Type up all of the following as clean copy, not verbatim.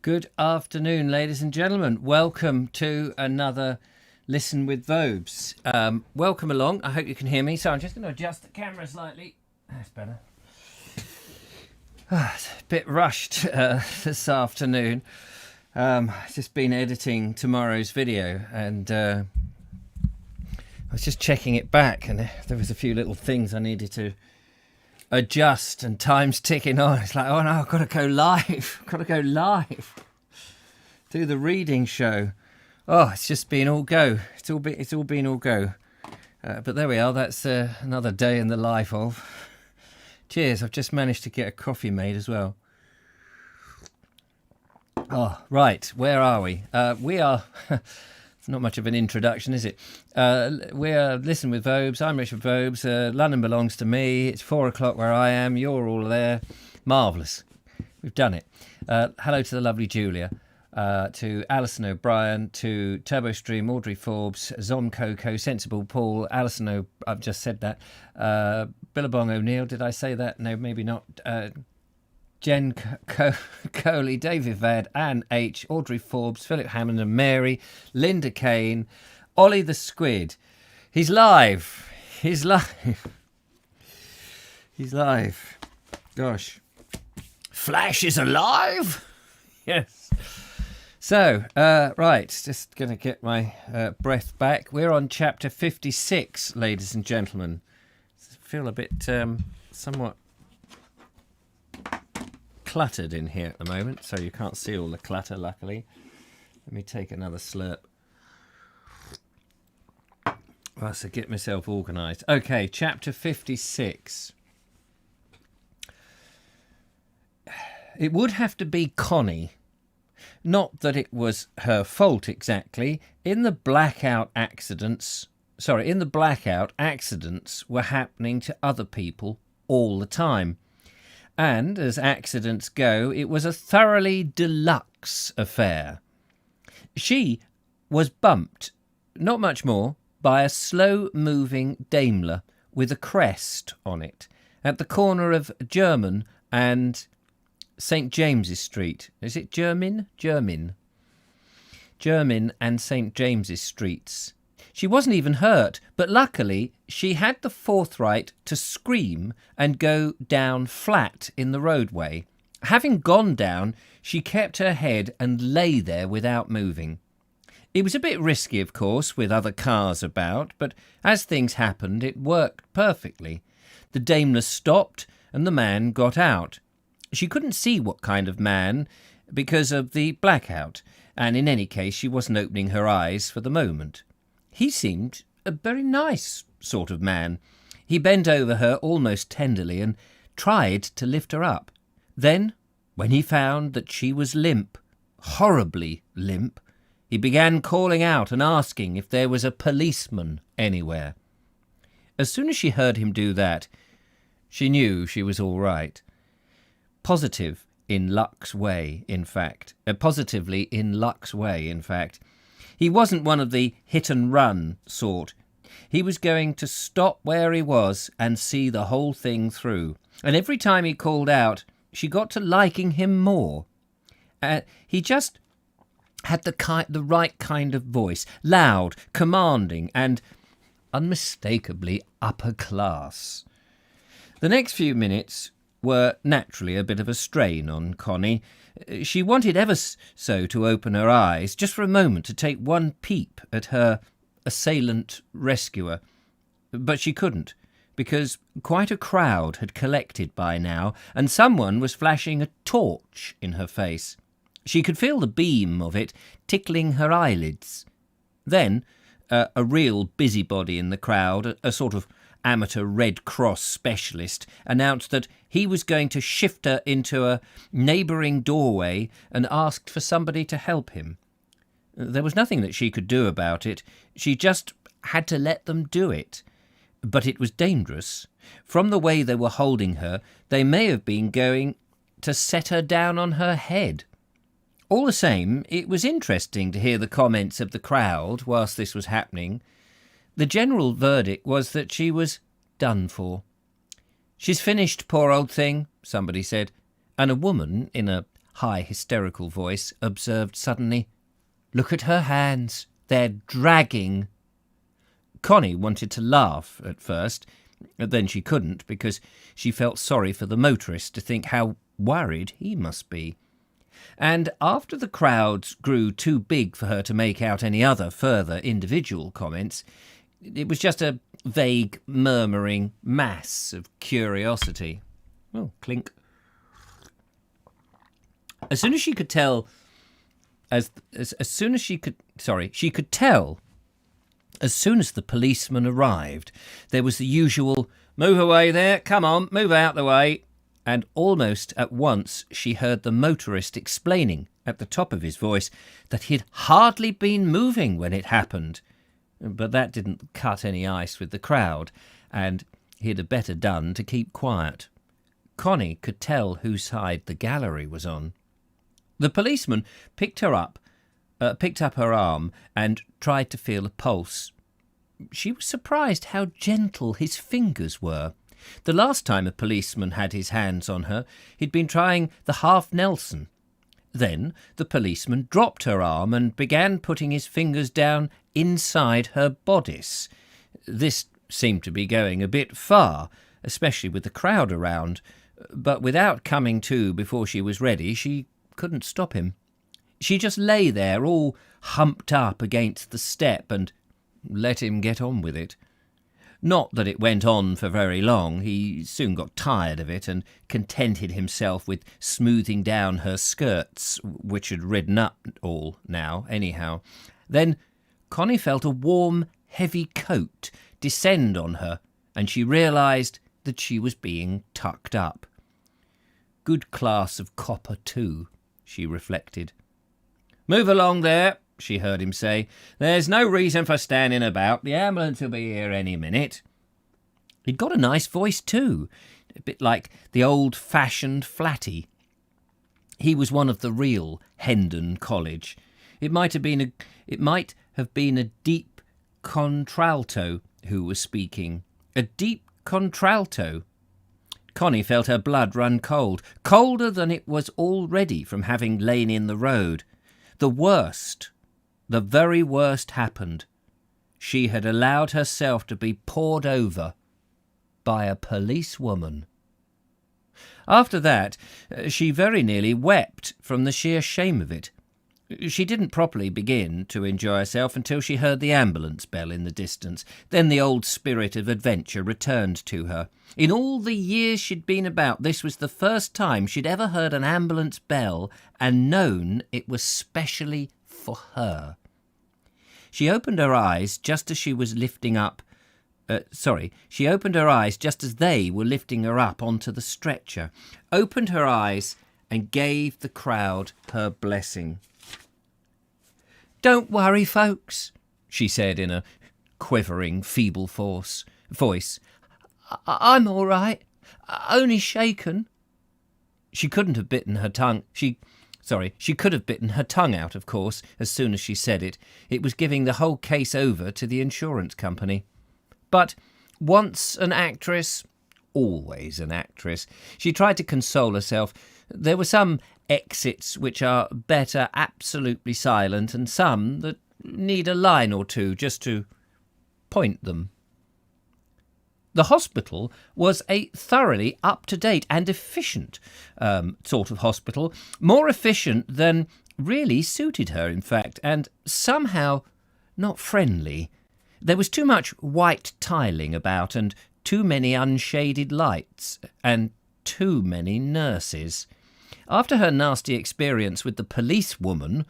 Good afternoon, ladies and gentlemen. Welcome to another Listen with Vobes. Welcome along. I hope you can hear me. So I'm just going to adjust the camera slightly. That's better. It's a bit rushed this afternoon. I've just been editing tomorrow's video and I was just checking it back, and there was a few little things I needed to adjust, and time's ticking on. It's like, oh no, I've got to go live. Do the reading show. Oh, it's just been all go. It's all been all go. But there we are. That's another day in the life of. Cheers. I've just managed to get a coffee made as well. Oh, right. Where are we? We are. It's not much of an introduction, is it? We are Listen with Vobes. I'm Richard Vobes. London belongs to me. It's 4 o'clock where I am. You're all there. Marvellous. We've done it. Hello to the lovely Julia. To Alison O'Brien, to TurboStream, Audrey Forbes, Zom Coco, Sensible Paul, I've just said that. Billabong O'Neill, did I say that? No, maybe not. Jen Coley, David Vad, Anne H, Audrey Forbes, Philip Hammond and Mary, Linda Kane, Ollie the Squid. He's live. He's live. Gosh. Flash is alive? Yes. So, right, just going to get my breath back. We're on chapter 56, ladies and gentlemen. I feel a bit somewhat cluttered in here at the moment, so you can't see all the clutter, luckily. Let me take another slurp. Well, so get myself organised. Okay, chapter 56. It would have to be Connie. Not that it was her fault exactly. In the blackout, accidents were happening to other people all the time. And, as accidents go, it was a thoroughly deluxe affair. She was bumped, not much more, by a slow-moving Daimler with a crest on it at the corner of German and St. James's Street. Is it German and St. James's Streets. She wasn't even hurt, but luckily she had the forthright to scream and go down flat in the roadway. Having gone down, she kept her head and lay there without moving. It was a bit risky, of course, with other cars about, but as things happened, it worked perfectly. The Daimler stopped and the man got out. She couldn't see what kind of man because of the blackout, and in any case she wasn't opening her eyes for the moment. He seemed a very nice sort of man. He bent over her almost tenderly and tried to lift her up. Then, when he found that she was limp, horribly limp, he began calling out and asking if there was a policeman anywhere. As soon as she heard him do that, she knew she was all right. Positively in Luck's way, in fact. He wasn't one of the hit-and-run sort. He was going to stop where he was and see the whole thing through. And every time he called out, she got to liking him more. He just had the right kind of voice, loud, commanding, and unmistakably upper class. The next few minutes were naturally a bit of a strain on Connie. She wanted ever so to open her eyes, just for a moment, to take one peep at her assailant rescuer. But she couldn't, because quite a crowd had collected by now, and someone was flashing a torch in her face. She could feel the beam of it tickling her eyelids. Then a real busybody in the crowd, a sort of amateur Red Cross specialist, announced that he was going to shift her into a neighbouring doorway and asked for somebody to help him. There was nothing that she could do about it. She just had to let them do it. But it was dangerous. From the way they were holding her, they may have been going to set her down on her head. All the same, it was interesting to hear the comments of the crowd whilst this was happening. The general verdict was that she was done for. "She's finished, poor old thing," somebody said, and a woman in a high, hysterical voice, observed suddenly, "Look at her hands. They're dragging." Connie wanted to laugh at first, then she couldn't because she felt sorry for the motorist to think how worried he must be. And after the crowds grew too big for her to make out any other further individual comments, it was just a vague, murmuring mass of curiosity. Oh, clink. As soon as she could tell, she could tell, as soon as the policeman arrived, there was the usual, "Move away there, come on, move out the way." And almost at once she heard the motorist explaining at the top of his voice that he'd hardly been moving when it happened. But that didn't cut any ice with the crowd, and he'd have better done to keep quiet. Connie could tell whose side the gallery was on. The policeman picked up her arm and tried to feel a pulse. She was surprised how gentle his fingers were. The last time a policeman had his hands on her, he'd been trying the half Nelson. Then the policeman dropped her arm and began putting his fingers down inside her bodice. This seemed to be going a bit far, especially with the crowd around, but without coming to before she was ready, she couldn't stop him. She just lay there all humped up against the step and let him get on with it. Not that it went on for very long. He soon got tired of it and contented himself with smoothing down her skirts, which had ridden up all now, anyhow. Then Connie felt a warm, heavy coat descend on her, and she realised that she was being tucked up. Good class of copper, too, she reflected. "Move along there," she heard him say. "There's no reason for standing about. The ambulance will be here any minute." He'd got a nice voice too, a bit like the old-fashioned flatty. He was one of the real Hendon College. It might have been a deep contralto who was speaking. A deep contralto. Connie felt her blood run cold, colder than it was already from having lain in the road. The worst, the very worst happened. She had allowed herself to be poured over by a policewoman. After that, she very nearly wept from the sheer shame of it. She didn't properly begin to enjoy herself until she heard the ambulance bell in the distance. Then the old spirit of adventure returned to her. In all the years she'd been about, this was the first time she'd ever heard an ambulance bell and known it was specially for her. She opened her eyes just as she was lifting up. She opened her eyes just as they were lifting her up onto the stretcher. Opened her eyes and gave the crowd her blessing. "Don't worry, folks," she said in a quivering, feeble voice. "I'm all right. Only shaken." She couldn't have bitten her tongue. She could have bitten her tongue out, of course, as soon as she said it. It was giving the whole case over to the insurance company. But once an actress, always an actress. She tried to console herself. There were some exits which are better absolutely silent, and some that need a line or two just to point them. The hospital was a thoroughly up-to-date and efficient sort of hospital, more efficient than really suited her, in fact, and somehow not friendly. There was too much white tiling about, and too many unshaded lights, and too many nurses. After her nasty experience with the policewoman,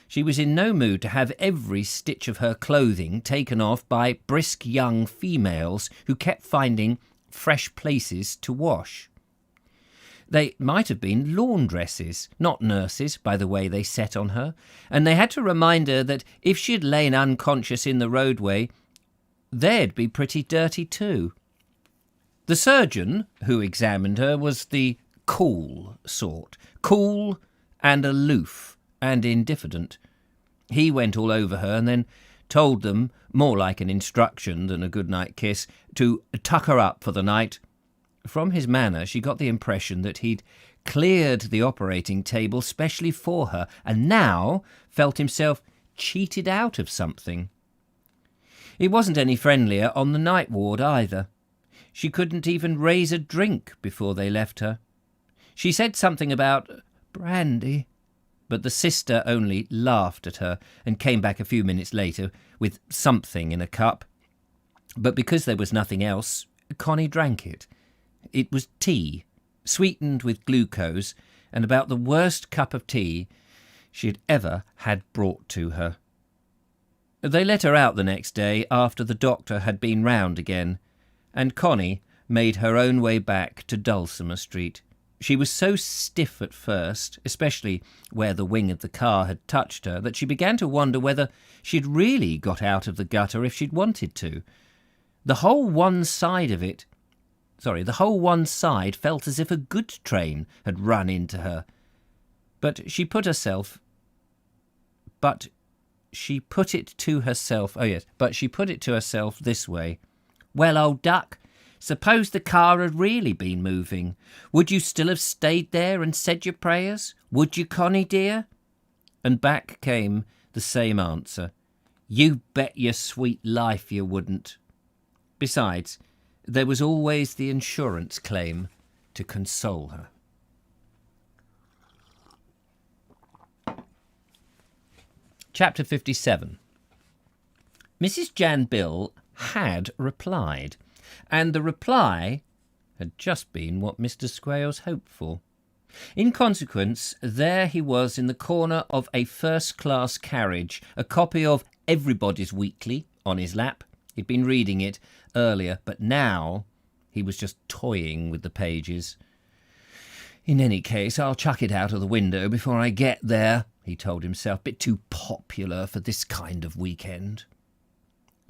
she was in no mood to have every stitch of her clothing taken off by brisk young females who kept finding fresh places to wash. They might have been laundresses, not nurses, by the way they set on her, and they had to remind her that if she'd lain unconscious in the roadway, they'd be pretty dirty too. The surgeon who examined her was the cool sort, cool and aloof and indifferent. He went all over her and then told them, more like an instruction than a good-night kiss, to tuck her up for the night. From his manner she got the impression that he'd cleared the operating table specially for her, and now felt himself cheated out of something. He wasn't any friendlier on the night ward either. She couldn't even raise a drink before they left her. She said something about brandy, but the sister only laughed at her and came back a few minutes later with something in a cup. But because there was nothing else, Connie drank it. It was tea, sweetened with glucose, and about the worst cup of tea she had ever had brought to her. They let her out the next day after the doctor had been round again, and Connie made her own way back to Dulcimer Street. She was so stiff at first, especially where the wing of the car had touched her, that she began to wonder whether she'd really got out of the gutter if she'd wanted to. The whole one side felt as if a goods train had run into her. But she put it to herself this way. Well, old duck, suppose the car had really been moving. Would you still have stayed there and said your prayers? Would you, Connie dear? And back came the same answer. You bet your sweet life you wouldn't. Besides, there was always the insurance claim to console her. Chapter 57. Mrs. Jan Bill had replied, and the reply had just been what Mr. Squales hoped for. In consequence, there he was in the corner of a first-class carriage, a copy of Everybody's Weekly on his lap. He'd been reading it earlier, but now he was just toying with the pages. In any case, I'll chuck it out of the window before I get there, he told himself. Bit too popular for this kind of weekend.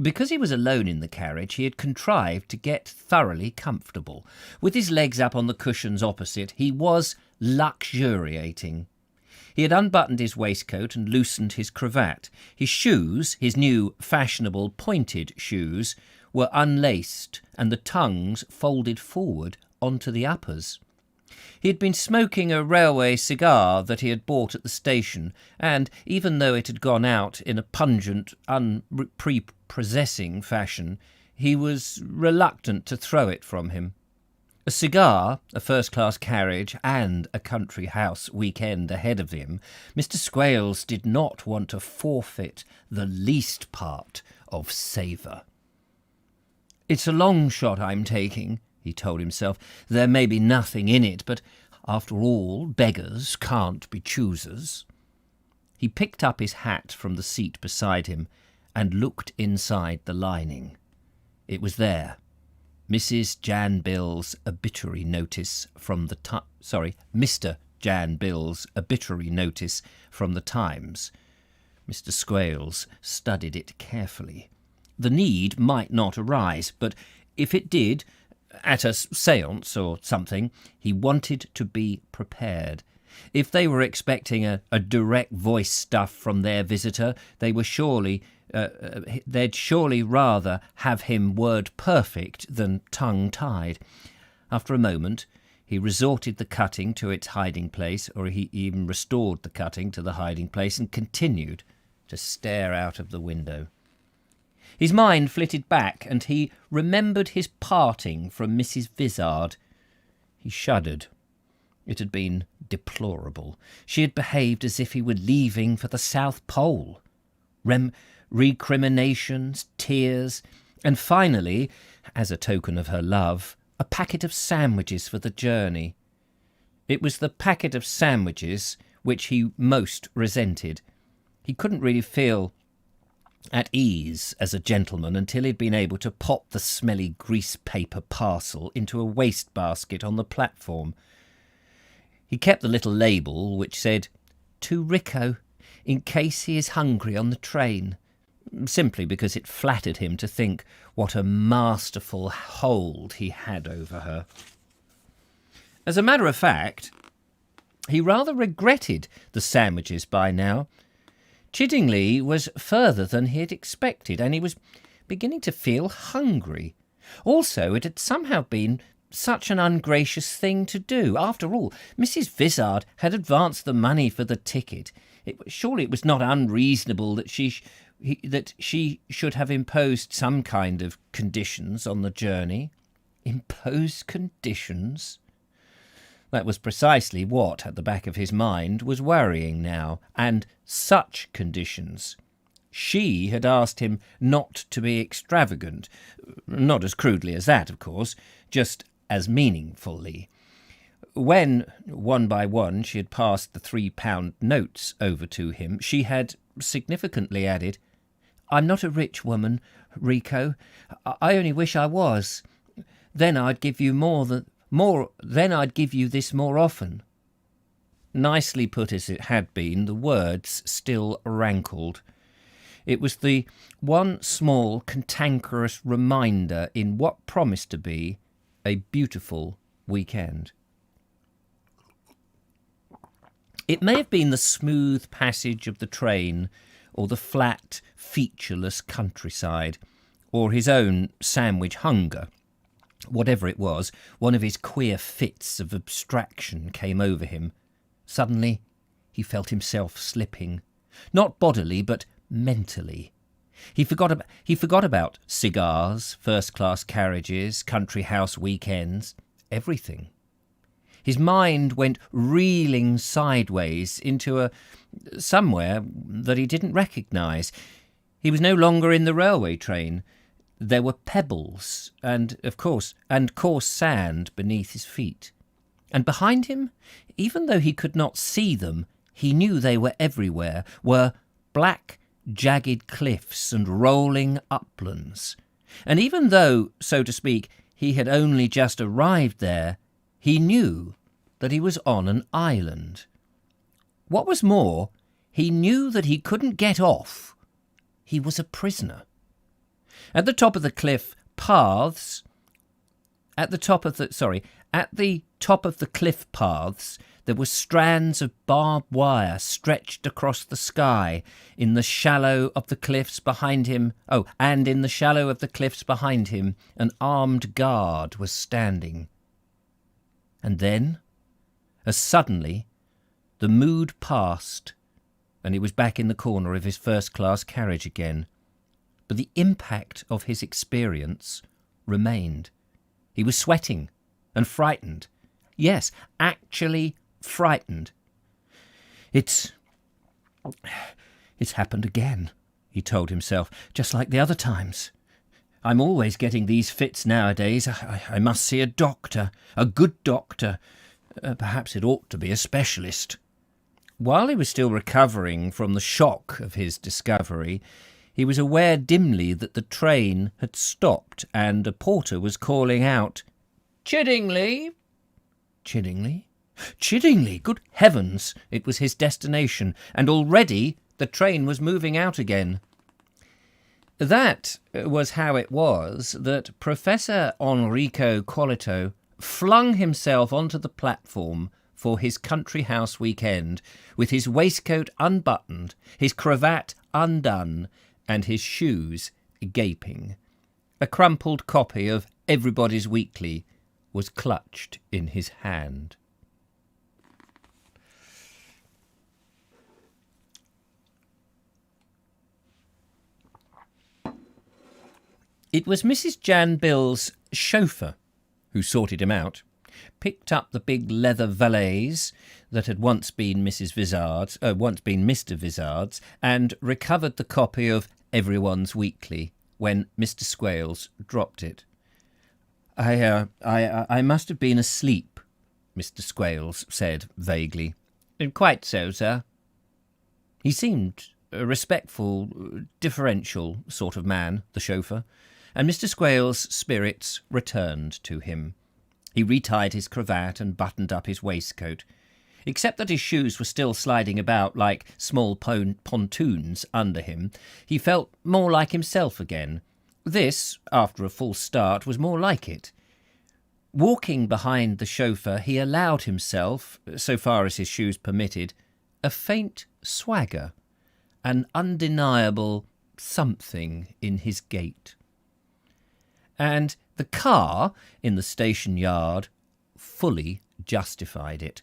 Because he was alone in the carriage, he had contrived to get thoroughly comfortable. With his legs up on the cushions opposite, he was luxuriating. He had unbuttoned his waistcoat and loosened his cravat. His shoes, his new fashionable pointed shoes, were unlaced and the tongues folded forward onto the uppers. He had been smoking a railway cigar that he had bought at the station, and, even though it had gone out in a pungent, unprepossessing fashion, he was reluctant to throw it from him. A cigar, a first-class carriage, and a country house weekend ahead of him, Mr. Squales did not want to forfeit the least part of savour. It's a long shot I'm taking, he told himself. There may be nothing in it, but after all, beggars can't be choosers. He picked up his hat from the seat beside him and looked inside the lining. It was there. Mrs. Jan Bill's obituary notice from the Mr. Jan Bill's obituary notice from the Times. Mr. Squales studied it carefully. The need might not arise, but if it did, at a séance or something, he wanted to be prepared. If they were expecting a direct voice stuff from their visitor, they'd surely rather have him word perfect than tongue-tied. After a moment, he resorted the cutting to its hiding place, or he even restored the cutting to the hiding place, and continued to stare out of the window. His mind flitted back, and he remembered his parting from Mrs. Vizard. He shuddered. It had been deplorable. She had behaved as if he were leaving for the South Pole. Recriminations, tears, and finally, as a token of her love, a packet of sandwiches for the journey. It was the packet of sandwiches which he most resented. He couldn't really feel at ease as a gentleman until he'd been able to pop the smelly grease paper parcel into a wastebasket on the platform. He kept the little label which said, "To Rico, in case he is hungry on the train," simply because it flattered him to think what a masterful hold he had over her. As a matter of fact, he rather regretted the sandwiches by now. Chiddingly was further than he had expected, and he was beginning to feel hungry. Also, it had somehow been such an ungracious thing to do. After all, Mrs. Vizard had advanced the money for the ticket. Surely it was not unreasonable that she should have imposed some kind of conditions on the journey. Impose conditions? That was precisely what, at the back of his mind, was worrying now. And such conditions. She had asked him not to be extravagant. Not as crudely as that, of course, just as meaningfully. When, one by one, she had passed the £3 notes over to him, she had significantly added, "I'm not a rich woman, Rico. I only wish I was. Then I'd give you then I'd give you this more often." Nicely put as it had been, the words still rankled. It was the one small cantankerous reminder in what promised to be a beautiful weekend. It may have been the smooth passage of the train, or the flat, featureless countryside, or his own sandwich hunger. Whatever it was, one of his queer fits of abstraction came over him. Suddenly he felt himself slipping, not bodily but mentally. He forgot about cigars, first-class carriages, country house weekends, everything. His mind went reeling sideways into somewhere that he didn't recognise. He was no longer in the railway train. There were pebbles and coarse sand beneath his feet. And behind him, even though he could not see them, he knew they were everywhere, were black, jagged cliffs and rolling uplands. And even though, so to speak, he had only just arrived there, he knew that he was on an island. What was more, he knew that he couldn't get off. He was a prisoner. At the top of the cliff paths, there were strands of barbed wire stretched across the sky. In the shallow of the cliffs behind him, an armed guard was standing. And then, as suddenly, the mood passed, and he was back in the corner of his first-class carriage again. But the impact of his experience remained. He was sweating and frightened. Yes, actually frightened. It's happened again, he told himself, just like the other times. I'm always getting these fits nowadays. I must see a doctor, a good doctor. Perhaps it ought to be a specialist. While he was still recovering from the shock of his discovery, he was aware dimly that the train had stopped and a porter was calling out, "Chiddingly!" Chiddingly? Chiddingly! Good heavens! It was his destination, and already the train was moving out again. That was how it was that Professor Enrico Colito flung himself onto the platform for his country house weekend, with his waistcoat unbuttoned, his cravat undone, and his shoes gaping. A crumpled copy of Everybody's Weekly was clutched in his hand. It was Mrs. Jan Bill's chauffeur who sorted him out, picked up the big leather valise that had once been Mr. Vizard's, and recovered the copy of Everyone's Weekly when Mr. Squales dropped it. I must have been asleep, Mr. Squales said vaguely. Quite so, sir. He seemed a respectful, deferential sort of man, the chauffeur, and Mr. Squales' spirits returned to him. He retied his cravat and buttoned up his waistcoat. Except that his shoes were still sliding about like small pontoons under him, he felt more like himself again. This, after a full start, was more like it. Walking behind the chauffeur, he allowed himself, so far as his shoes permitted, a faint swagger, an undeniable something in his gait. And The car in the station yard fully justified it.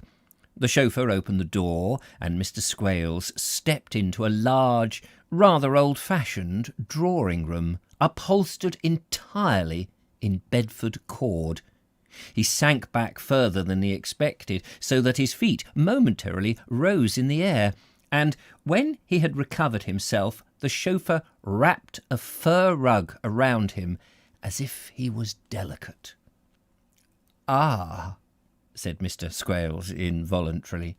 The chauffeur opened the door, and Mr. Squales stepped into a large, rather old-fashioned drawing-room, upholstered entirely in Bedford cord. He sank back further than he expected, so that his feet momentarily rose in the air, and when he had recovered himself, the chauffeur wrapped a fur rug around him as if he was delicate. "Ah," said Mr. Squales involuntarily.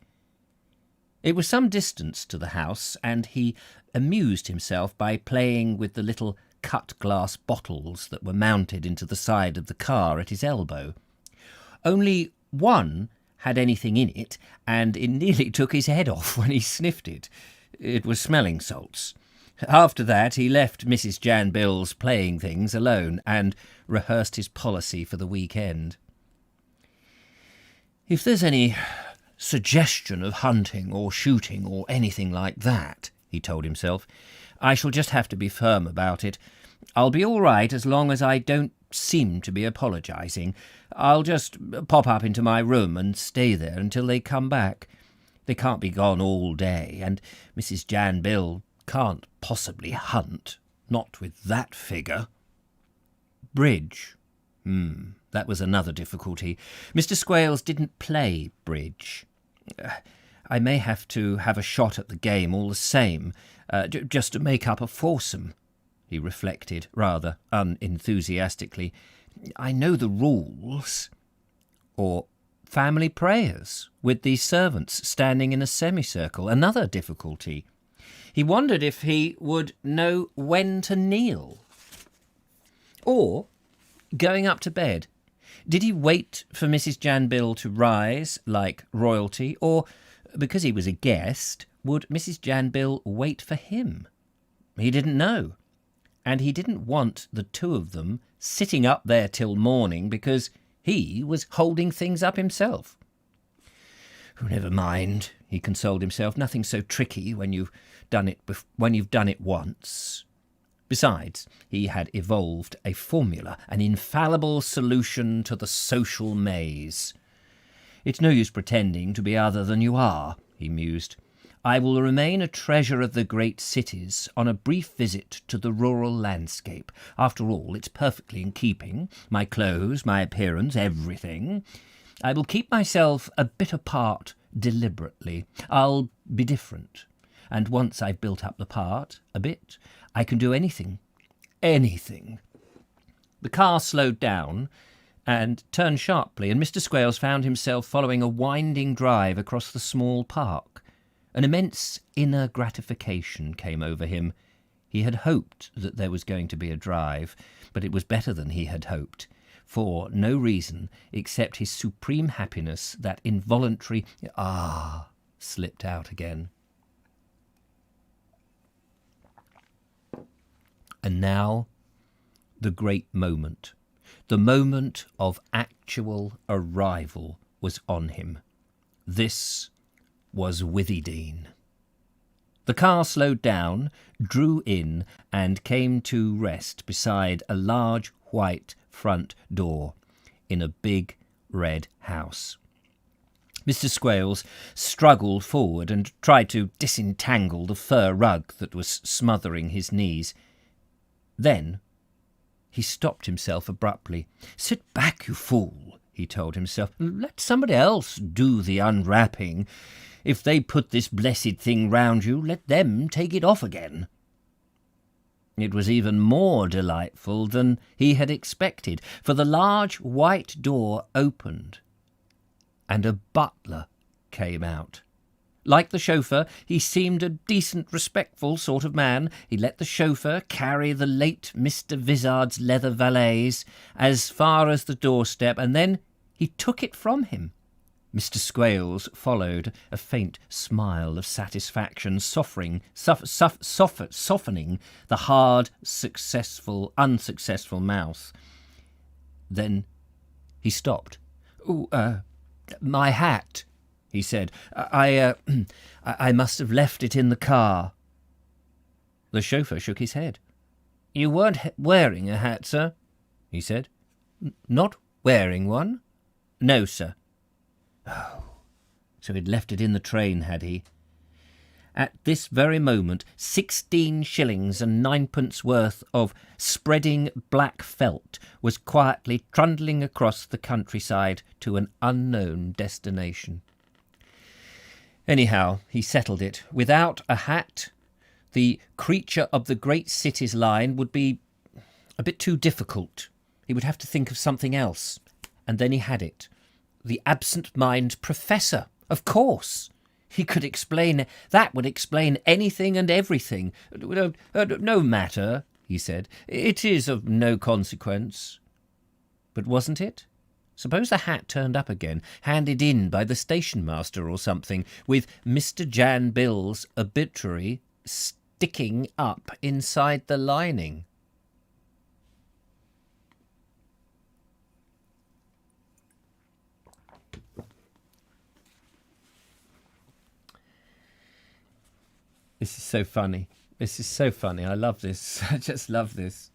It was some distance to the house, and he amused himself by playing with the little cut-glass bottles that were mounted into the side of the car at his elbow. Only one had anything in it, and it nearly took his head off when he sniffed it. It was smelling salts. After that he left Mrs. Jan Bill's playing things alone and rehearsed his policy for the weekend. "If there's any suggestion of hunting or shooting or anything like that," he told himself, "I shall just have to be firm about it. I'll be all right as long as I don't seem to be apologising. I'll just pop up into my room and stay there until they come back. They can't be gone all day, and Mrs. Jan Bill can't possibly hunt, not with that figure." Bridge. That was another difficulty. Mr. Squales didn't play bridge. "I may have to have a shot at the game all the same, just to make up a foursome," he reflected, rather unenthusiastically. "I know the rules." Or family prayers, with the servants standing in a semicircle, another difficulty. He wondered if he would know when to kneel. Or going up to bed. Did he wait for Mrs. Jan Bill to rise like royalty, or, because he was a guest, would Mrs. Jan Bill wait for him? He didn't know, and he didn't want the two of them sitting up there till morning because he was holding things up himself. "Never mind," he consoled himself. "Nothing so tricky when you've done it once." Besides, he had evolved a formula, an infallible solution to the social maze. "It's no use pretending to be other than you are," he mused. "I will remain a treasure of the great cities on a brief visit to the rural landscape. After all, it's perfectly in keeping. My clothes, my appearance, everything. I will keep myself a bit apart deliberately. I'll be different. And once I've built up the part a bit, I can do anything. Anything." The car slowed down and turned sharply, and Mr. Squales found himself following a winding drive across the small park. An immense inner gratification came over him. He had hoped that there was going to be a drive, but it was better than he had hoped, for no reason except his supreme happiness that involuntary "ah" slipped out again. And now, the great moment. The moment of actual arrival was on him. This was Withydean. The car slowed down, drew in, and came to rest beside a large white front door in a big red house. Mr. Squales struggled forward and tried to disentangle the fur rug that was smothering his knees. Then he stopped himself abruptly. "Sit back, you fool," he told himself. "Let somebody else do the unwrapping. If they put this blessed thing round you, let them take it off again." It was even more delightful than he had expected, for the large white door opened, and a butler came out. Like the chauffeur, he seemed a decent, respectful sort of man. He let the chauffeur carry the late Mr. Vizard's leather valise as far as the doorstep, and then he took it from him. Mr. Squales followed, a faint smile of satisfaction softening the hard, unsuccessful mouth. Then he stopped. My hat," he said. I must have left it in the car." The chauffeur shook his head. "You weren't wearing a hat, sir," he said. Not wearing one?" "No, sir." Oh, so he'd left it in the train, had he? At this very moment 16 shillings and 9pence worth of spreading black felt was quietly trundling across the countryside to an unknown destination. Anyhow, he settled it. Without a hat, the creature of the great cities line would be a bit too difficult. He would have to think of something else. And then he had it. The absent-mind professor, of course. He could explain, that would explain anything and everything. "No matter," he said. "It is of no consequence." But wasn't it? Suppose the hat turned up again, handed in by the station-master or something, with Mr. Jan Bill's obituary sticking up inside the lining. This is so funny. This is so funny. I love this. I just love this.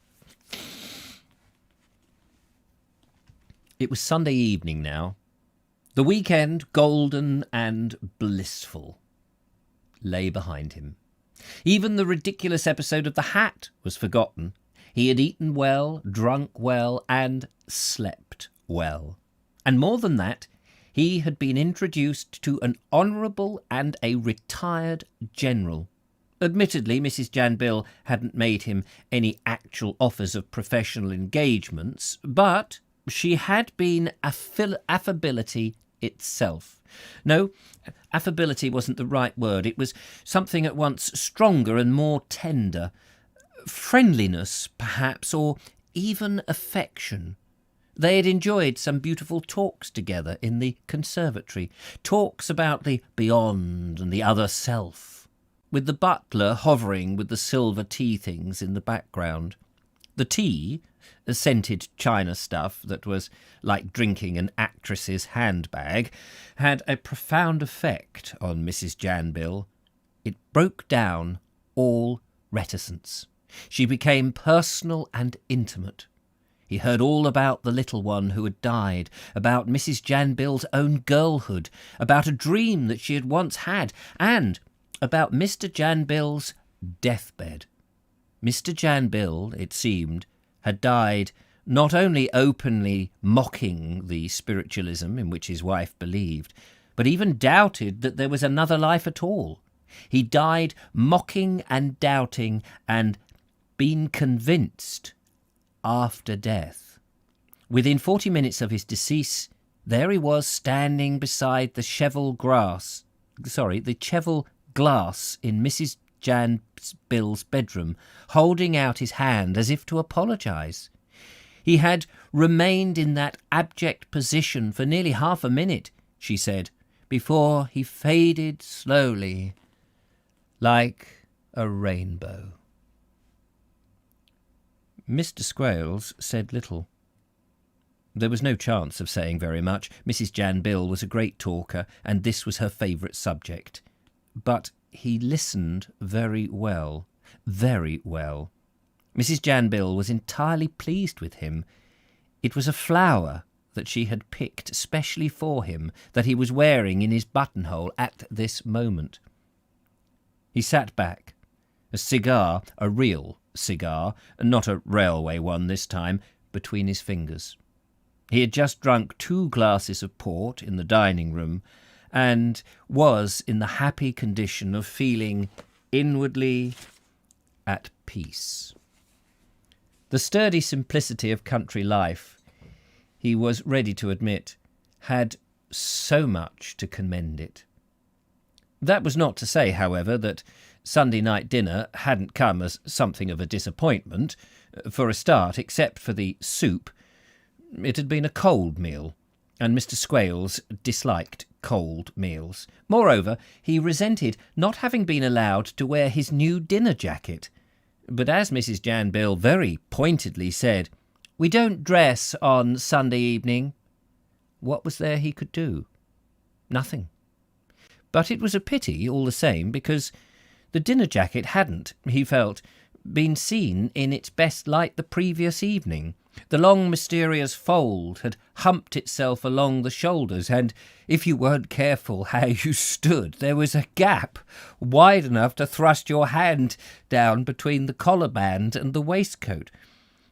It was Sunday evening now. The weekend, golden and blissful, lay behind him. Even the ridiculous episode of the hat was forgotten. He had eaten well, drunk well, and slept well. And more than that, he had been introduced to an honourable and a retired general. Admittedly, Mrs. Jan Bill hadn't made him any actual offers of professional engagements, but she had been affability itself. No, affability wasn't the right word. It was something at once stronger and more tender. Friendliness, perhaps, or even affection. They had enjoyed some beautiful talks together in the conservatory, talks about the beyond and the other self, with the butler hovering with the silver tea things in the background. The tea, scented china stuff that was like drinking an actress's handbag, had a profound effect on Mrs. Jan Bill. It broke down all reticence. She became personal and intimate. He heard all about the little one who had died, about Mrs. Jan Bill's own girlhood, about a dream that she had once had, and about Mr. Jan Bill's deathbed. Mr. Jan Bill, it seemed, had died not only openly mocking the spiritualism in which his wife believed, but even doubted that there was another life at all. He died mocking and doubting and being convinced after death. Within 40 minutes of his decease, there he was standing beside the cheval glass in Mrs. Jan Bill's bedroom, holding out his hand as if to apologise. He had remained in that abject position for nearly half a minute, she said, before he faded slowly, like a rainbow. Mr. Squales said little. There was no chance of saying very much. Mrs. Jan Bill was a great talker, and this was her favourite subject. But he listened very well, very well. Mrs. Jan Bill was entirely pleased with him. It was a flower that she had picked specially for him, that he was wearing in his buttonhole at this moment. He sat back, a cigar, a real cigar, not a railway one this time, between his fingers. He had just drunk 2 glasses of port in the dining room, and was in the happy condition of feeling inwardly at peace. The sturdy simplicity of country life, he was ready to admit, had so much to commend it. That was not to say, however, that Sunday night dinner hadn't come as something of a disappointment. For a start, except for the soup, it had been a cold meal, and Mr. Squales disliked cold meals. Moreover, he resented not having been allowed to wear his new dinner jacket. But as Mrs. Jan Bill very pointedly said, "We don't dress on Sunday evening." What was there he could do? Nothing. But it was a pity, all the same, because the dinner jacket hadn't, he felt, been seen in its best light the previous evening. The long mysterious fold had humped itself along the shoulders, and if you weren't careful how you stood, there was a gap wide enough to thrust your hand down between the collar band and the waistcoat.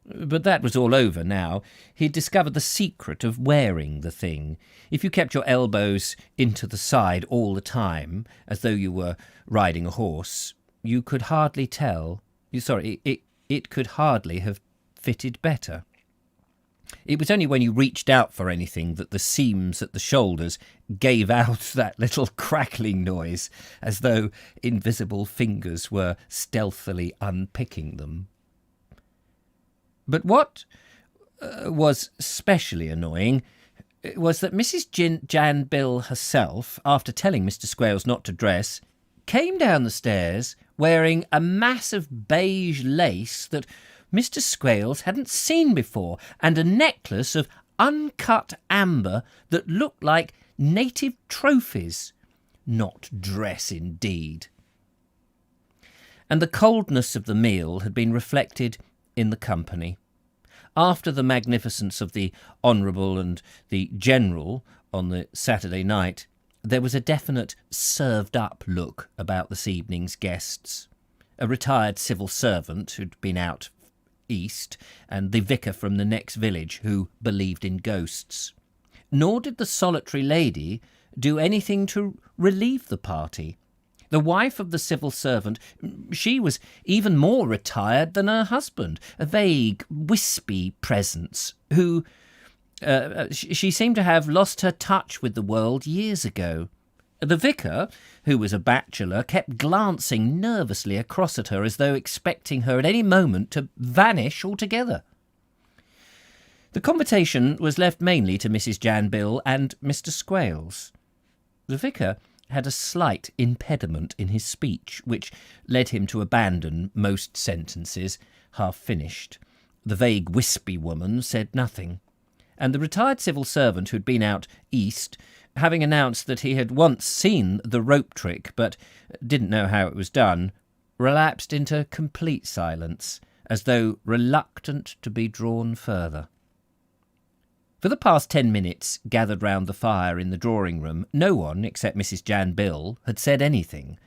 But that was all over now. He'd discovered the secret of wearing the thing. If you kept your elbows into the side all the time, as though you were riding a horse, you could hardly tell. It could hardly have fitted better. It was only when you reached out for anything that the seams at the shoulders gave out that little crackling noise, as though invisible fingers were stealthily unpicking them. But what was specially annoying was that Mrs. Jan Bill herself, after telling Mr. Squales not to dress, came down the stairs wearing a mass of beige lace that Mr. Squales hadn't seen before, and a necklace of uncut amber that looked like native trophies. Not dress, indeed. And the coldness of the meal had been reflected in the company. After the magnificence of the Honourable and the General on the Saturday night, there was a definite served-up look about this evening's guests. A retired civil servant who'd been out east, and the vicar from the next village who believed in ghosts. Nor did the solitary lady do anything to relieve the party. The wife of the civil servant, she was even more retired than her husband, a vague, wispy presence, who she seemed to have lost her touch with the world years ago. The vicar, who was a bachelor, kept glancing nervously across at her as though expecting her at any moment to vanish altogether. The conversation was left mainly to Mrs. Jan Bill and Mr. Squales. The vicar had a slight impediment in his speech, which led him to abandon most sentences half-finished. The vague, wispy woman said nothing, and the retired civil servant who'd been out east, having announced that he had once seen the rope trick but didn't know how it was done, relapsed into complete silence, as though reluctant to be drawn further. For the past 10 minutes, gathered round the fire in the drawing-room, no one, except Mrs. Jan Bill, had said anything,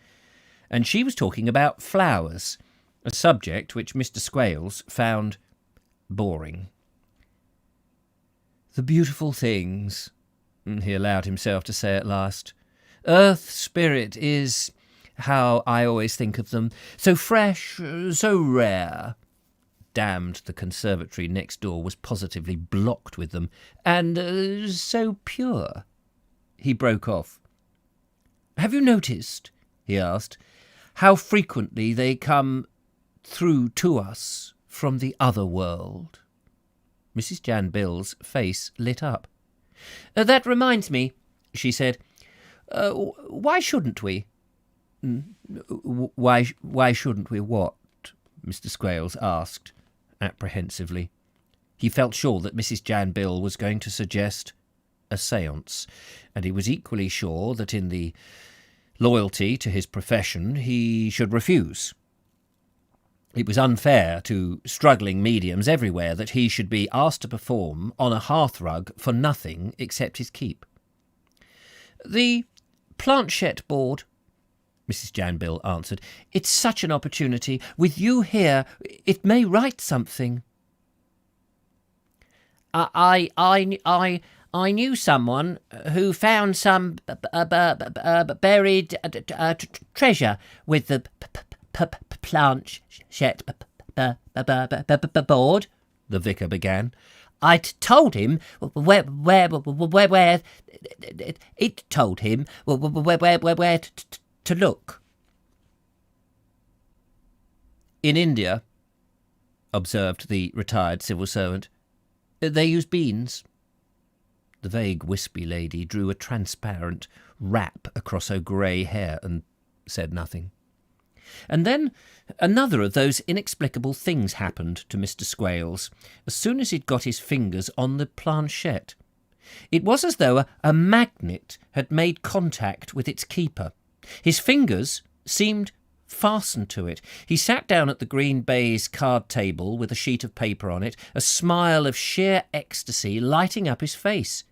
and she was talking about flowers, a subject which Mr. Squales found boring. "The beautiful things," he allowed himself to say at last. "Earth spirit is how I always think of them. So fresh, so rare." Damned, the conservatory next door was positively blocked with them. "And so pure." He broke off. "Have you noticed," he asked, "how frequently they come through to us from the other world?" Mrs. Jan Bill's face lit up. "That reminds me," she said. "Why shouldn't we?" Why shouldn't we what?" Mr. Squales asked, apprehensively. He felt sure that Mrs. Jan Bill was going to suggest a séance, and he was equally sure that in the loyalty to his profession he should refuse. It was unfair to struggling mediums everywhere that he should be asked to perform on a hearthrug for nothing except his keep. "The planchette board," Mrs. Jan Bill answered. "It's such an opportunity. With you here, it may write something." I knew someone who found some buried treasure with the planchette board," the vicar began. "I'd told him where it told him where to look." "In India," observed the retired civil servant, "they use beans." The vague, wispy lady drew a transparent wrap across her grey hair and said nothing. And then another of those inexplicable things happened to Mr. Squales as soon as he'd got his fingers on the planchette. It was as though a magnet had made contact with its keeper. His fingers seemed fastened to it. He sat down at the green baize card table with a sheet of paper on it, a smile of sheer ecstasy lighting up his face.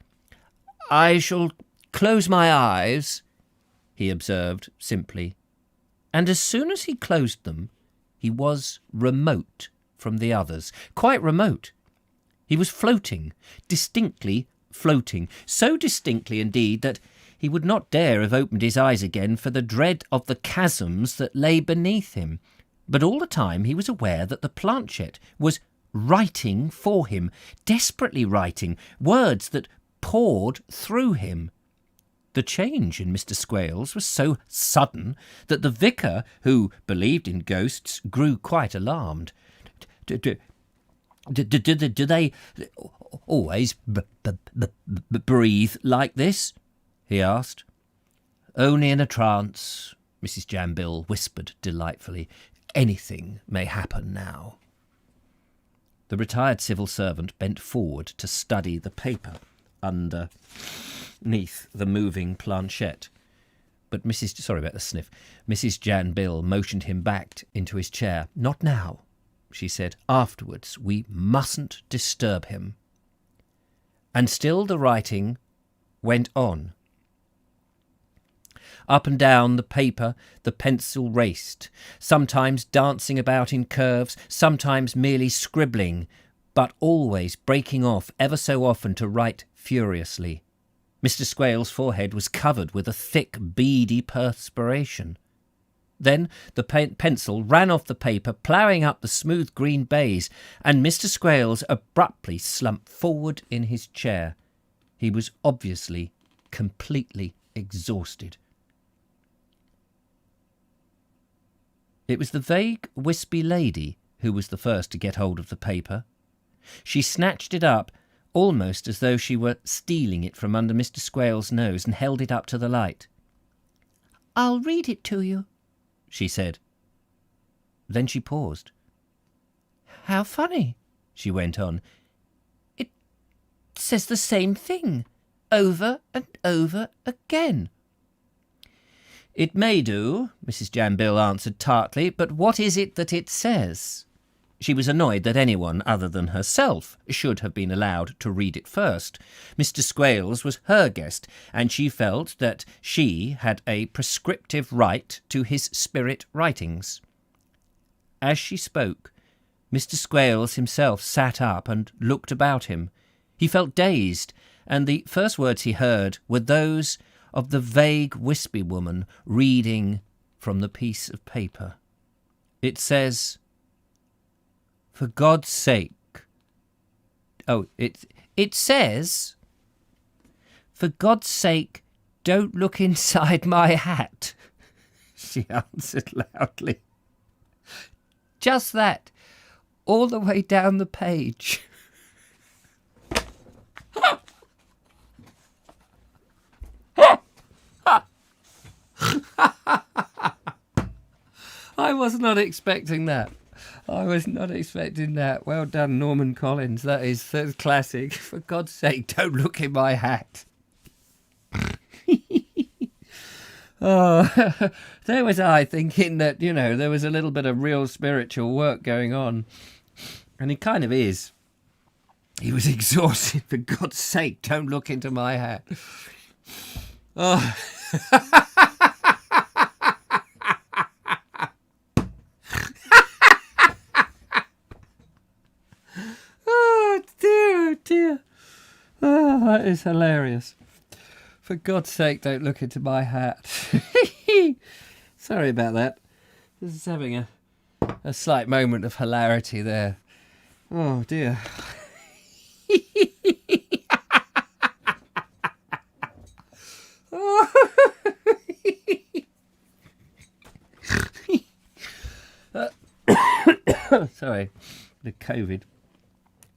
"I shall close my eyes," he observed simply, and as soon as he closed them, he was remote from the others, quite remote. He was floating, distinctly floating, so distinctly indeed that he would not dare have opened his eyes again for the dread of the chasms that lay beneath him. But all the time he was aware that the planchette was writing for him, desperately writing, words that poured through him. The change in Mr. Squales was so sudden that the vicar, who believed in ghosts, grew quite alarmed. Do they always breathe like this?" he asked. "Only in a trance," Mrs. Jambill whispered delightfully. "Anything may happen now." The retired civil servant bent forward to study the paper underneath the moving planchette. But Mrs. Jambill motioned him back into his chair. "Not now," she said. "Afterwards. We mustn't disturb him." And still the writing went on. Up and down the paper the pencil raced, sometimes dancing about in curves, sometimes merely scribbling, but always breaking off ever so often to write furiously. Mr. Squales' forehead was covered with a thick, beady perspiration. Then the pencil ran off the paper, ploughing up the smooth green baize, and Mr. Squales abruptly slumped forward in his chair. He was obviously completely exhausted. It was the vague, wispy lady who was the first to get hold of the paper. She snatched it up, almost as though she were stealing it from under Mr. Squales' nose, and held it up to the light. "I'll read it to you," she said. Then she paused. "How funny," she went on. "It says the same thing, over and over again." "It may do," Mrs. Jambill answered tartly, "but what is it that it says?" She was annoyed that anyone other than herself should have been allowed to read it first. Mr. Squales was her guest, and she felt that she had a prescriptive right to his spirit writings. As she spoke, Mr. Squales himself sat up and looked about him. He felt dazed, and the first words he heard were those of the vague, wispy woman reading from the piece of paper. It says, "For God's sake." It says, "For God's sake, don't look inside my hat," she answered loudly. "Just that, all the way down the page." I was not expecting that. Well done, Norman Collins. That's classic. "For God's sake, don't look in my hat." Oh, there was I thinking that, there was a little bit of real spiritual work going on. And he kind of is. He was exhausted. "For God's sake, don't look into my hat." Oh. Dear. Oh, that is hilarious. "For God's sake, don't look into my hat." Sorry about that. This is having a slight moment of hilarity there. Oh, dear. Sorry, the COVID.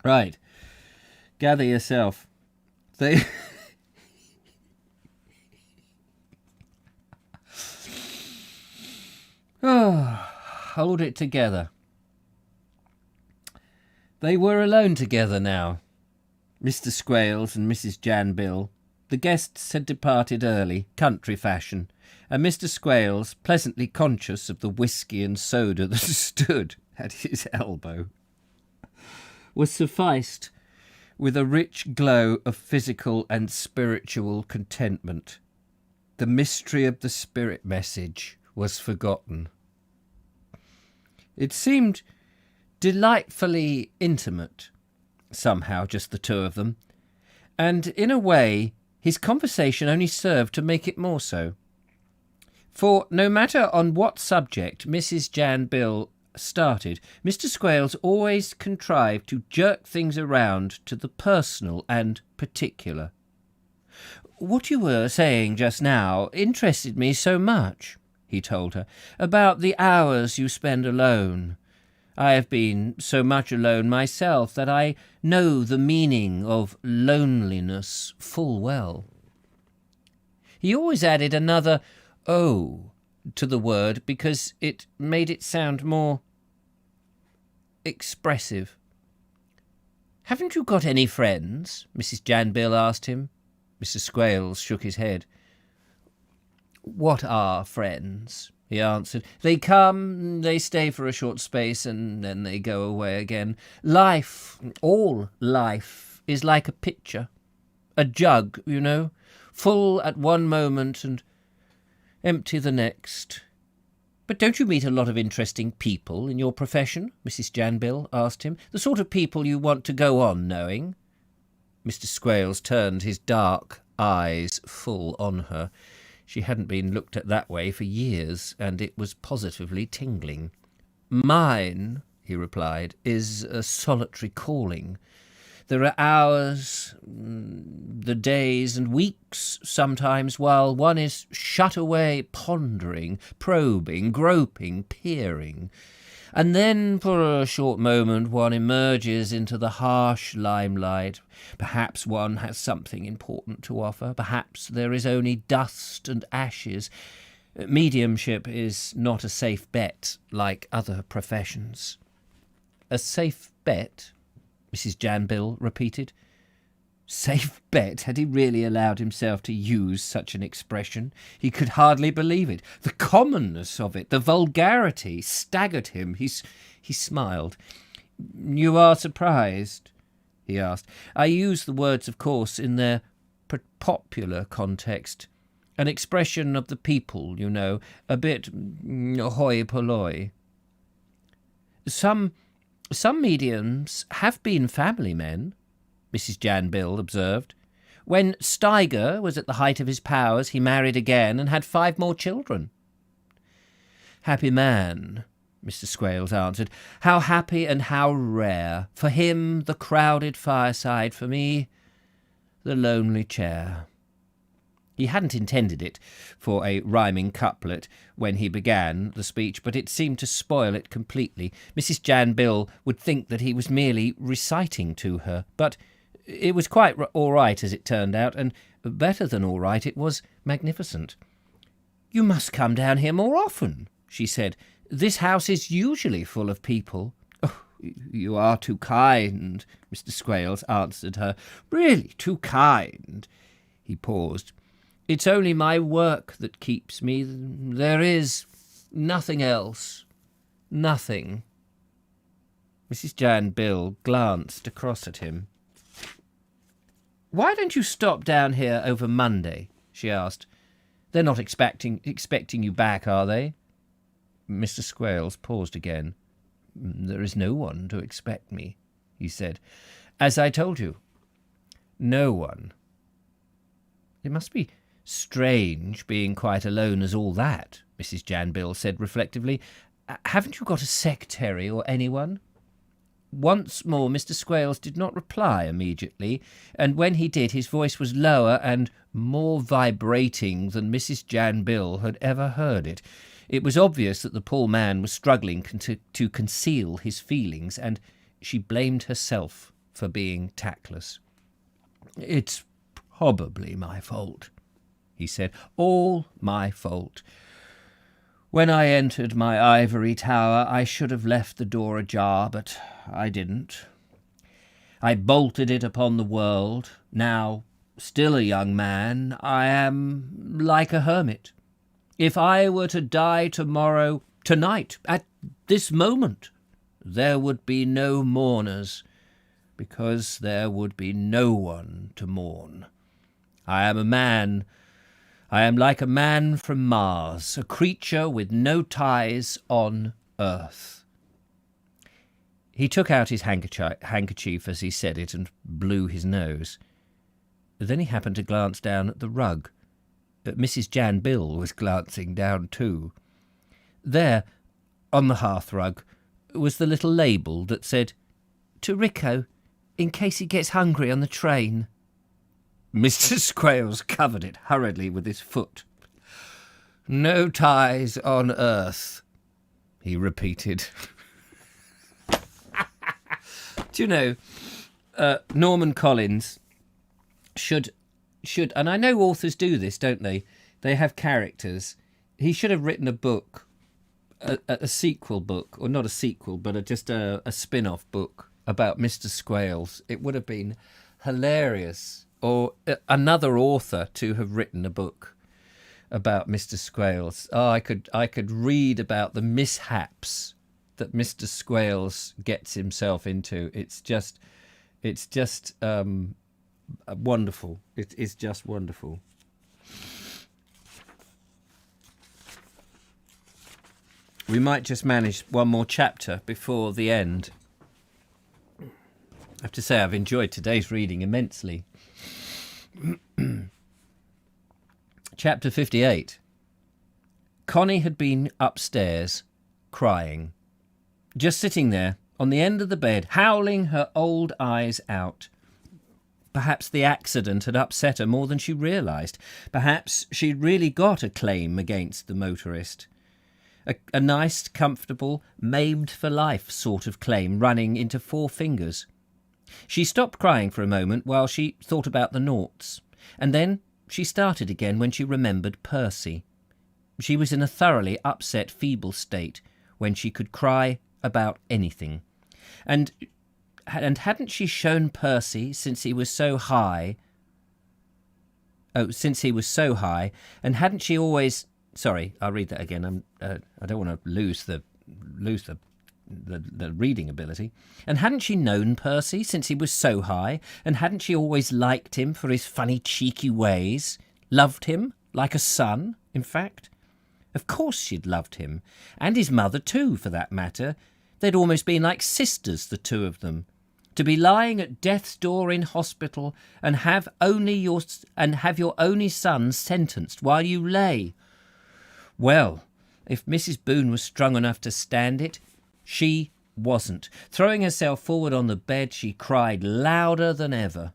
Right. Gather yourself. Hold it together. They were alone together now, Mr. Squales and Mrs. Jambill. The guests had departed early, country fashion, and Mr. Squales, pleasantly conscious of the whisky and soda that stood at his elbow, was sufficed with a rich glow of physical and spiritual contentment. The mystery of the spirit message was forgotten. It seemed delightfully intimate, somehow, just the two of them, and in a way his conversation only served to make it more so. For no matter on what subject Mrs. Jan Bill started, Mr. Squales always contrived to jerk things around to the personal and particular. "What you were saying just now interested me so much," he told her, "about the hours you spend alone. I have been so much alone myself that I know the meaning of loneliness full well." He always added another "oh" to the word because it made it sound more expressive. "Haven't you got any friends?" Mrs. Jan Bill asked him. Mr. Squales shook his head. "What are friends?" he answered. "They come, they stay for a short space, and then they go away again. Life, all life, is like a pitcher, a jug, you know, full at one moment and empty the next." "But don't you meet a lot of interesting people in your profession?" Mrs. Jan Bill asked him. "The sort of people you want to go on knowing?" Mr. Squales turned his dark eyes full on her. She hadn't been looked at that way for years, and it was positively tingling. "Mine," he replied, "is a solitary calling. There are hours, the days and weeks sometimes, while one is shut away pondering, probing, groping, peering. And then for a short moment one emerges into the harsh limelight. Perhaps one has something important to offer. Perhaps there is only dust and ashes. Mediumship is not a safe bet like other professions." "A safe bet?" Mrs. Jan Bill repeated. Safe bet? Had he really allowed himself to use such an expression? He could hardly believe it. The commonness of it, the vulgarity, staggered him. He smiled. "You are surprised?" he asked. "I use the words, of course, in their popular context. An expression of the people, you know, a bit hoi polloi. Some mediums have been family men," Mrs. Jan Bill observed. "When Steiger was at the height of his powers, he married again and had 5 more children." "Happy man," Mr. Squales answered. "How happy and how rare. For him, the crowded fireside. For me, the lonely chair." He hadn't intended it for a rhyming couplet when he began the speech, but it seemed to spoil it completely. Mrs. Jan Bill would think that he was merely reciting to her, but it was quite all right as it turned out, and better than all right, it was magnificent. "You must come down here more often," she said. "This house is usually full of people." "Oh, you are too kind," Mr. Squales answered her. "Really too kind." He paused. "It's only my work that keeps me. There is nothing else. Nothing." Mrs. Jan Bill glanced across at him. "Why don't you stop down here over Monday?" she asked. "They're not expecting you back, are they?" Mr. Squales paused again. "There is no one to expect me," he said. "As I told you, no one." "It must be strange being quite alone as all that," Mrs. Jan Bill said reflectively. "Haven't you got a secretary or anyone?" Once more Mr. Squales did not reply immediately, and when he did his voice was lower and more vibrating than Mrs. Jan Bill had ever heard it. It was obvious that the poor man was struggling to conceal his feelings, and she blamed herself for being tactless. "It's probably my fault," he said. "All my fault. When I entered my ivory tower, I should have left the door ajar, but I didn't. I bolted it upon the world. Now still a young man, I am like a hermit. If I were to die tomorrow, tonight, at this moment, there would be no mourners, because there would be no one to mourn. I am a man. I am like a man from Mars, a creature with no ties on earth. He took out his handkerchief as he said it and blew his nose. Then he happened to glance down at the rug. Mrs. Jan Bill was glancing down too. There, on the hearthrug, was the little label that said, "To Rico, in case he gets hungry on the train." Mr. Squales covered it hurriedly with his foot. "No ties on earth," he repeated. Do you know, Norman Collins should, and I know authors do this, don't they? They have characters. He should have written a book, a sequel book, or not a sequel, but just a spin-off book about Mr. Squales. It would have been hilarious. Or another author to have written a book about Mr. Squales. Oh, I could read about the mishaps that Mr. Squales gets himself into. It's just wonderful. It is just wonderful. We might just manage one more chapter before the end. I have to say I've enjoyed today's reading immensely. Chapter 58. Connie had been upstairs, crying. Just sitting there, on the end of the bed, howling her old eyes out. Perhaps the accident had upset her more than she realised. Perhaps she'd really got a claim against the motorist. A nice, comfortable, maimed for life sort of claim running into 4 fingers. She stopped crying for a moment while she thought about the noughts, and then she started again when she remembered Percy. She was in a thoroughly upset, feeble state when she could cry about anything. And hadn't she shown Percy since he was so high? And hadn't she always... Sorry, I'll read that again. I don't want to lose the reading ability. And hadn't she known Percy since he was so high? And hadn't she always liked him for his funny, cheeky ways? Loved him like a son, in fact? Of course she'd loved him. And his mother too, for that matter. They'd almost been like sisters, the two of them. To be lying at death's door in hospital and have your only son sentenced while you lay. Well, if Mrs. Boone was strong enough to stand it, she wasn't. Throwing herself forward on the bed, she cried louder than ever.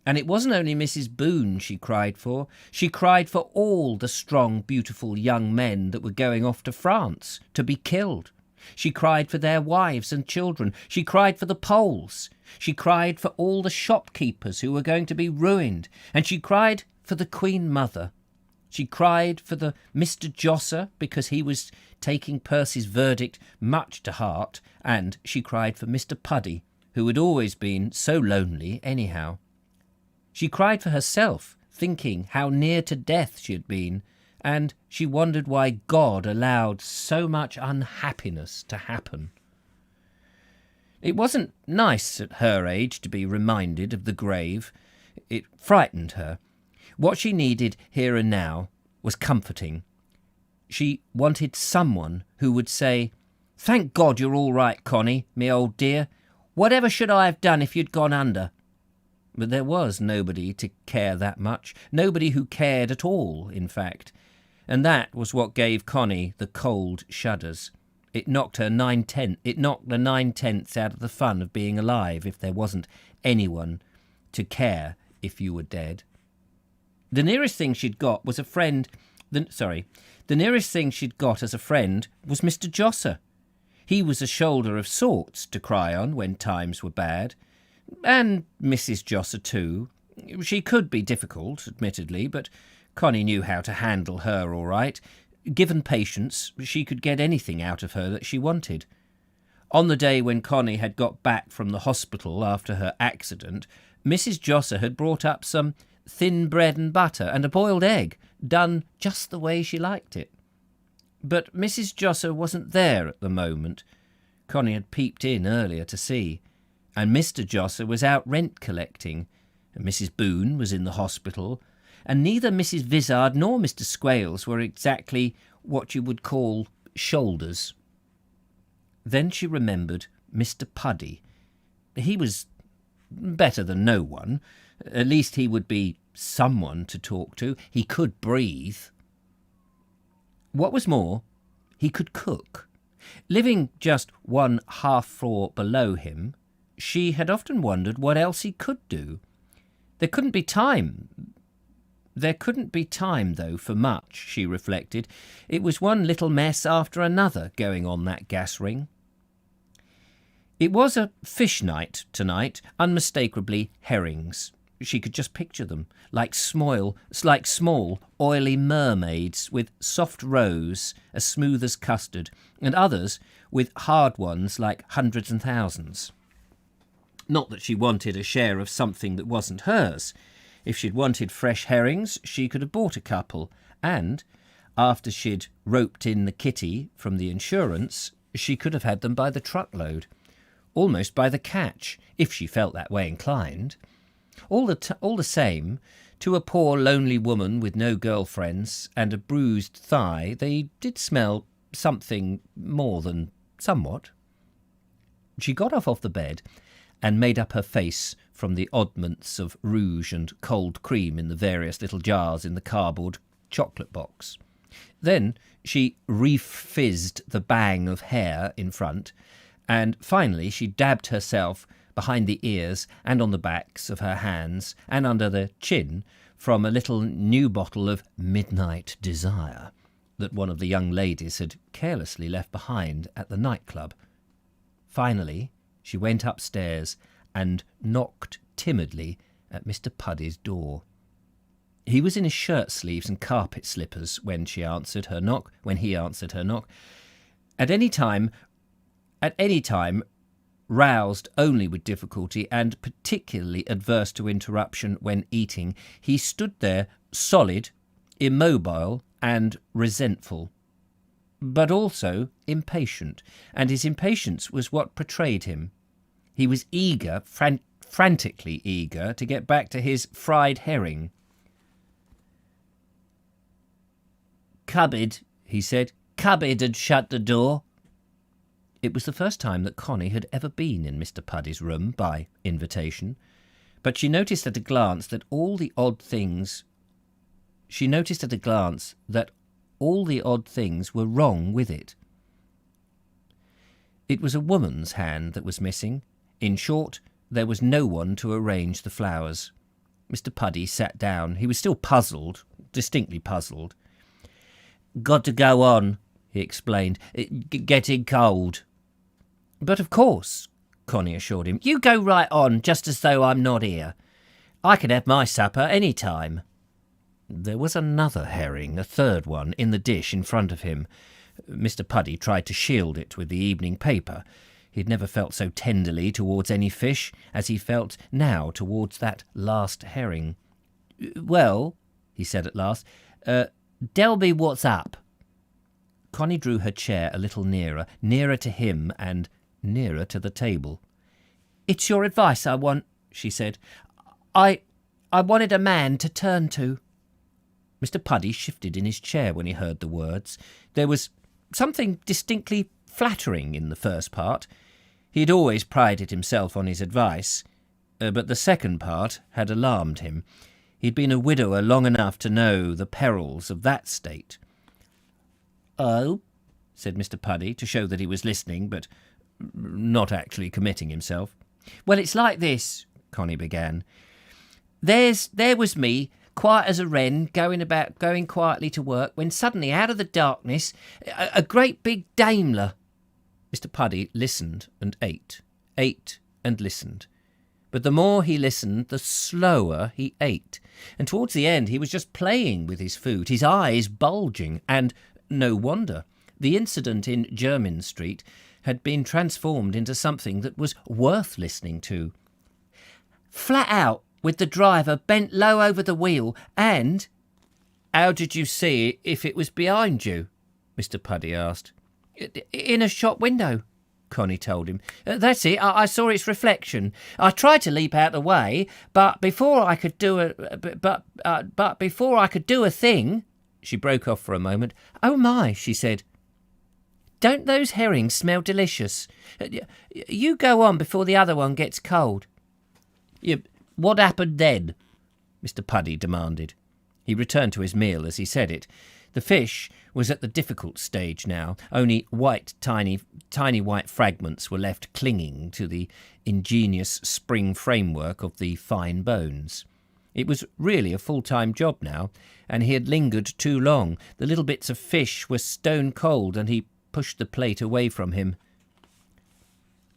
And it wasn't only Mrs. Boone she cried for. She cried for all the strong, beautiful young men that were going off to France to be killed. She cried for their wives and children. She cried for the Poles. She cried for all the shopkeepers who were going to be ruined. And she cried for the Queen Mother. She cried for the Mr. Josser because he was taking Percy's verdict much to heart, and she cried for Mr. Puddy, who had always been so lonely anyhow. She cried for herself, thinking how near to death she had been, and she wondered why God allowed so much unhappiness to happen. It wasn't nice at her age to be reminded of the grave. It frightened her. What she needed here and now was comforting. She wanted someone who would say, "Thank God you're all right, Connie, me old dear. Whatever should I have done if you'd gone under?" But there was nobody to care that much, nobody who cared at all, in fact. And that was what gave Connie the cold shudders. It knocked the 9/10 out of the fun of being alive if there wasn't anyone to care if you were dead. The nearest thing she'd got was the nearest thing she'd got as a friend was Mr. Josser. He was a shoulder of sorts to cry on when times were bad. And Mrs. Josser too. She could be difficult, admittedly, but Connie knew how to handle her all right. Given patience, she could get anything out of her that she wanted. On the day when Connie had got back from the hospital after her accident, Mrs. Josser had brought up some thin bread and butter and a boiled egg, done just the way she liked it. But Mrs. Josser wasn't there at the moment. Connie had peeped in earlier to see, and Mr. Josser was out rent collecting, and Mrs. Boone was in the hospital, and neither Mrs. Vizard nor Mr. Squales were exactly what you would call shoulders. Then she remembered Mr. Puddy. He was better than no one. At least he would be someone to talk to. He could breathe. What was more, he could cook. Living just one half floor below him, she had often wondered what else he could do. There couldn't be time, though, for much, she reflected. It was one little mess after another going on that gas ring. It was a fish night tonight, unmistakably herrings. She could just picture them, like small, oily mermaids with soft roes as smooth as custard, and others with hard ones like hundreds and thousands. Not that she wanted a share of something that wasn't hers. If she'd wanted fresh herrings, she could have bought a couple, and, after she'd roped in the kitty from the insurance, she could have had them by the truckload, almost by the catch, if she felt that way inclined. All the same, to a poor lonely woman with no girlfriends and a bruised thigh, they did smell something more than somewhat. She got off the bed and made up her face from the oddments of rouge and cold cream in the various little jars in the cardboard chocolate box. Then she refizzed the bang of hair in front, and finally she dabbed herself behind the ears and on the backs of her hands and under the chin from a little new bottle of Midnight Desire that one of the young ladies had carelessly left behind at the nightclub. Finally, she went upstairs and knocked timidly at Mr. Puddy's door. He was in his shirt sleeves and carpet slippers when he answered her knock. At any time, roused only with difficulty and particularly adverse to interruption when eating, he stood there solid, immobile and resentful, but also impatient, and his impatience was what betrayed him. He was eager, frantically eager, to get back to his fried herring. "Cupboard," he said. "Cupboard and shut the door." It was the first time that Connie had ever been in Mr. Puddy's room by invitation, but she noticed at a glance that all the odd things were wrong with it. It was a woman's hand that was missing. In short, there was no one to arrange the flowers. Mr. Puddy sat down. He was still puzzled, distinctly puzzled. "Got to go on," he explained. "Getting cold." "But of course," Connie assured him. "You go right on, just as though I'm not here. I can have my supper any time." There was another herring, a third one, in the dish in front of him. Mr. Puddy tried to shield it with the evening paper. He'd never felt so tenderly towards any fish as he felt now towards that last herring. "Well," he said at last, "tell me what's up." Connie drew her chair a little nearer to him and nearer to the table. "It's your advice I want," she said. I wanted a man to turn to." Mr. Puddy shifted in his chair when he heard the words. There was something distinctly flattering in the first part. He had always prided himself on his advice, but the second part had alarmed him. He'd been a widower long enough to know the perils of that state. "Oh," said Mr. Puddy, to show that he was listening, but not actually committing himself. "Well, it's like this," Connie began. There was me, quiet as a wren, going quietly to work, when suddenly, out of the darkness, a great big Daimler." Mr. Puddy listened and ate and listened. But the more he listened, the slower he ate. And towards the end, he was just playing with his food, his eyes bulging, and no wonder. The incident in Jermyn Street had been transformed into something that was worth listening to. Flat out, with the driver bent low over the wheel and—" "How did you see if it was behind you?" Mr. Puddy asked. "In a shop window," Connie told him. "That's it. I saw its reflection. I tried to leap out the way, but before I could do a thing—" She broke off for a moment. "Oh my," she said. "Don't those herrings smell delicious? You go on before the other one gets cold." "What happened then?" Mr. Puddy demanded. He returned to his meal as he said it. The fish was at the difficult stage now. Only tiny white fragments were left clinging to the ingenious spring framework of the fine bones. It was really a full-time job now, and he had lingered too long. The little bits of fish were stone cold, and he pushed the plate away from him.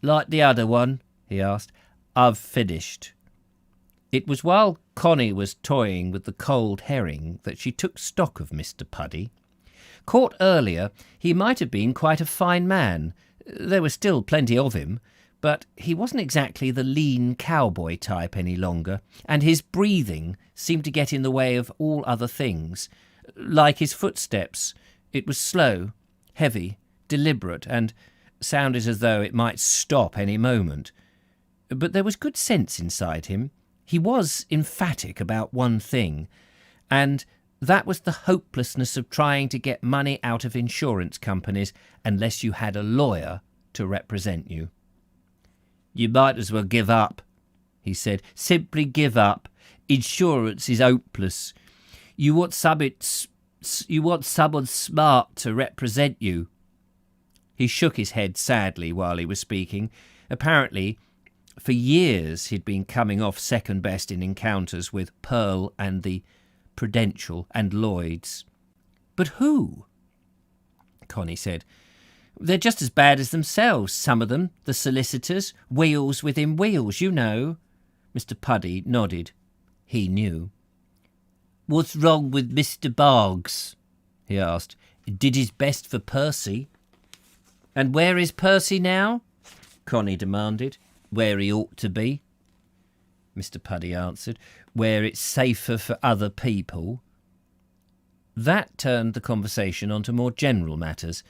"Like the other one?" he asked. "I've finished." It was while Connie was toying with the cold herring that she took stock of Mr. Puddy. Caught earlier, he might have been quite a fine man. There was still plenty of him, but he wasn't exactly the lean cowboy type any longer, and his breathing seemed to get in the way of all other things. Like his footsteps, it was slow, heavy, deliberate, and sounded as though it might stop any moment. But there was good sense inside him. He was emphatic about one thing, and that was the hopelessness of trying to get money out of insurance companies unless you had a lawyer to represent you. "You might as well give up," he said. "Simply give up. Insurance is hopeless. You want someone smart to represent you." He shook his head sadly while he was speaking. Apparently, for years he'd been coming off second best in encounters with Pearl and the Prudential and Lloyd's. "But who?" Connie said. "They're just as bad as themselves, some of them, the solicitors, wheels within wheels, you know." Mr. Puddy nodded. He knew. "What's wrong with Mr. Boggs?" he asked. "Did his best for Percy." "And where is Percy now?" Connie demanded. "Where he ought to be," Mr. Puddy answered. "Where it's safer for other people." That turned the conversation onto more general matters.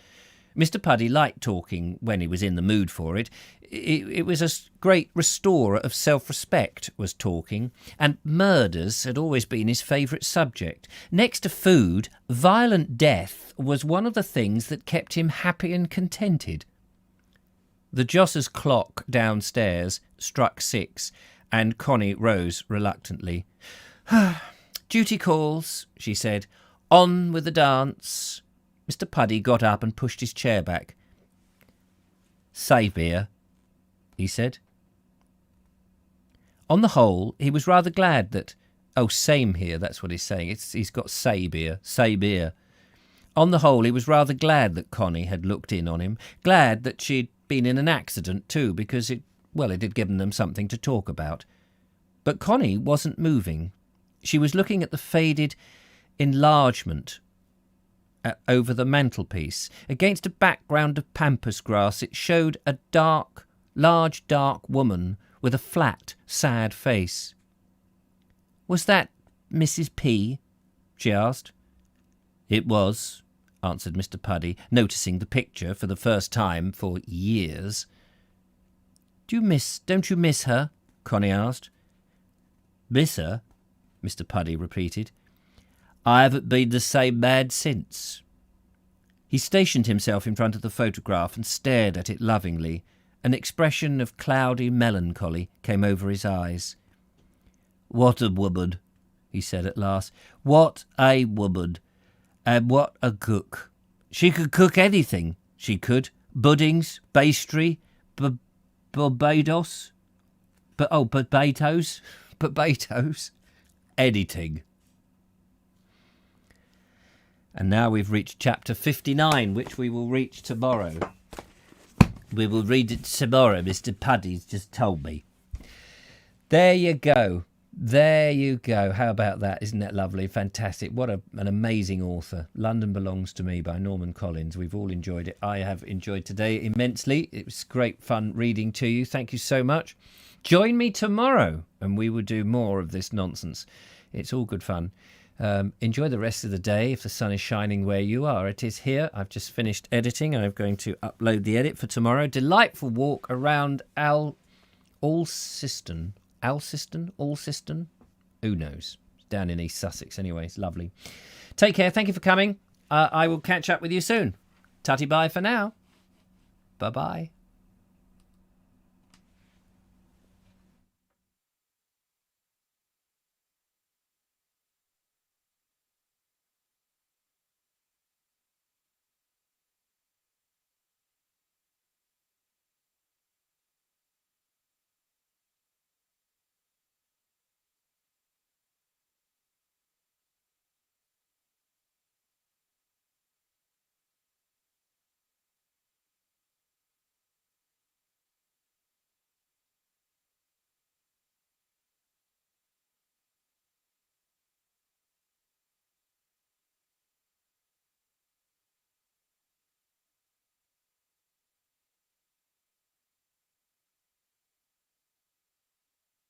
Mr. Puddy liked talking when he was in the mood for it. It was a great restorer of self-respect, was talking, and murders had always been his favourite subject. Next to food, violent death was one of the things that kept him happy and contented. The Josser's clock downstairs struck 6, and Connie rose reluctantly. "Duty calls," she said. "On with the dance." Mr. Puddy got up and pushed his chair back. "Say beer," he said. On the whole, he was rather glad that— "Oh, same here," that's what he's saying. He's got say beer. On the whole, he was rather glad that Connie had looked in on him, glad that she'd been in an accident too, because it had given them something to talk about. But Connie wasn't moving. She was looking at the faded enlargement over the mantelpiece. Against a background of pampas grass, it showed a large dark woman with a flat, sad face. "Was that Mrs. P?" she asked. "It was," answered Mr. Puddy, noticing the picture for the first time for years. Don't you miss her?" Connie asked. "Miss her?" Mr. Puddy repeated. "I haven't been the same man since." He stationed himself in front of the photograph and stared at it lovingly. An expression of cloudy melancholy came over his eyes. "What a woman," he said at last. "What a woman. And what a cook. She could cook anything, she could. Puddings, pastry, Barbados. Potatoes. Anything." And now we've reached chapter 59, which we will reach tomorrow. We will read it tomorrow, Mr. Puddy's just told me. There you go. There you go. How about that? Isn't that lovely? Fantastic. What an amazing author. London Belongs to Me by Norman Collins. We've all enjoyed it. I have enjoyed today immensely. It was great fun reading to you. Thank you so much. Join me tomorrow and we will do more of this nonsense. It's all good fun. Enjoy the rest of the day if the sun is shining where you are. It is here. I've just finished editing. I'm going to upload the edit for tomorrow. Delightful walk around Alciston. Who knows? It's down in East Sussex anyway. It's lovely. Take care. Thank you for coming. I will catch up with you soon. Tutty bye for now. Bye-bye.